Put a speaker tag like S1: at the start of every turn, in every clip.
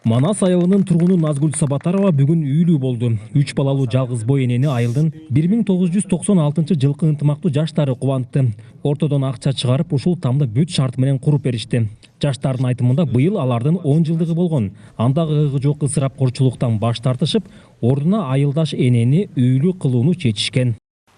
S1: Манас айылынын тургуну Назгүл Сабатарова бүгүн үйлүү болду. 3 балалуу жалгыз бой энени айылдын 1996 жылкы ынтымактуу жаштары кубантты. Ортодон акча чыгарып, ушул тамды бүт шарт менен куруп беришти. Жаштардын айтымында быйыл алардын 10 жылдыгы болгон. Андагы ыгы жок ысырапкорчулуктан баш тартышып, ордуна айылдаш энени үйлүү кылууну чечишкен.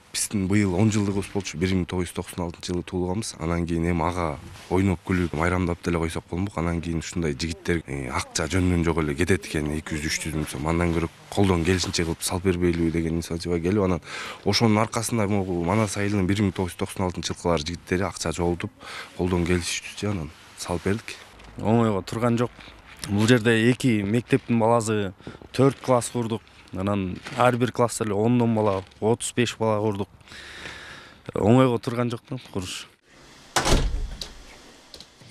S2: Биздин быйыл 10 жылдыгыбыз болчу. 1996 жылы туулганбыз. Анан кийин эми ага ойноп күлүп, майрамдап деле койсок болмок. Анан кийин ушундай жигиттер акча жөндөн жок эле кетет экен, 200-300 миң сом. Андан көрө колдон келишинче кылып салып бербейлиби деген инициатива келип, анан ошонун аркасында Манас айылынын 1996 жылкылар жигиттери акча жолдуп, колдон келишиптичи, анан салып бердик.
S3: Оңойго турган жок. Бул жерде 2 мектептин баласы 4 класс курдук. Анан ар бир класста эле 10 бала, 35 бала курдук. Оңойго турган жок да куруш.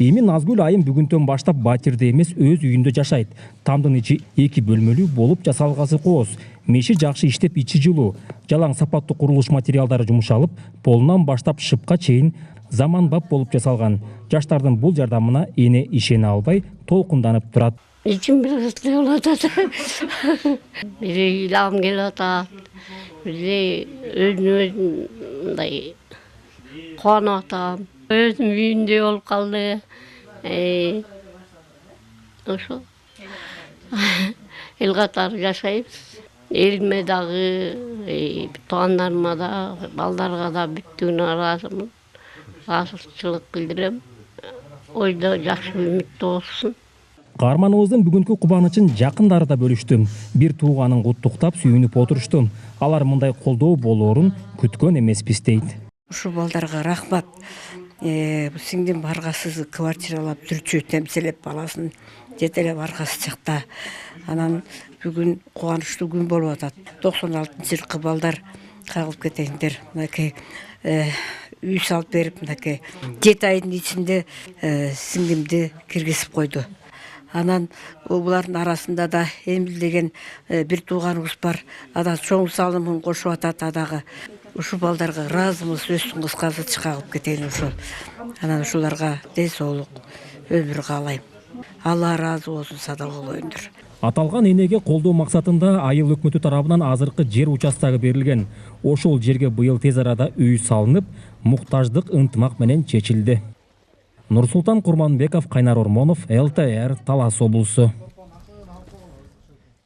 S1: Эми Назгүл айым бүгүндөн баштап батирде эмес, өз үйүндө жашайт. Тамдын ичи 2 бөлмөлүү болуп жасалгасы кооз. Меши жакшы иштеп, ичи жылуу. Жалаң сапаттуу курулуш материалдары жумшалып, полунан баштап шыпка чейин заманбап болуп жасалган. Жаштардын бул жардамына эне ишене албай, толкунданып турат.
S4: İçim biraz atıyor. Biri ilham geliyor. Biri özünü konutam. Özüm büyüğünde yol kaldı. Şu. İlgatar yaşayıp. Elime dağı, doğanlarıma da, ballarga da bütünü razımın. Razılıkçılık bildirem. Oyda yaxşı ümitli olsun.
S1: Каарманыбыздын бүгүнкү кубанычын жакындары да бөлүштү. Бир тууганын куттуктап сүйүнүп отурушту. Алар мындай колдоо болоорун күткөн эмеспиз дейт.
S5: Ушу балдарга рахмат. Сиңдим баргасыз квартиралап түрчү темселеп баласын жетелеп аркасы чыкта. Анан бүгүн кубанычтуу күн болуп атат. 96-жылкы балдар кагылып кетеңдер. Мынакей үй салып берип, мынакей 7 айдын ичинде сиңдимди киргизип койду. Анан булардын арасында да Эмил деген бир тууганыбыз бар. Ада чоң салымын кошуп атат адагы. Ушу балдарга ыраазымыз, өстүн кыскасы чыгып кетейин ошол. Анан ушуларга ден соолук өмүр каалайм. Алла ыраазы болсун, сада болоюнdur.
S1: Аталган энеге колдоо максатында айыл өкмөтү тарабынан азыркы жер участогу берилген. Ошол жерге быйыл тез арада үй салынып, муктаждык ынтымак менен чечилди. Нурсултан Курманбеков, Кайнар Ормонов, ЛТР, Талас облусу.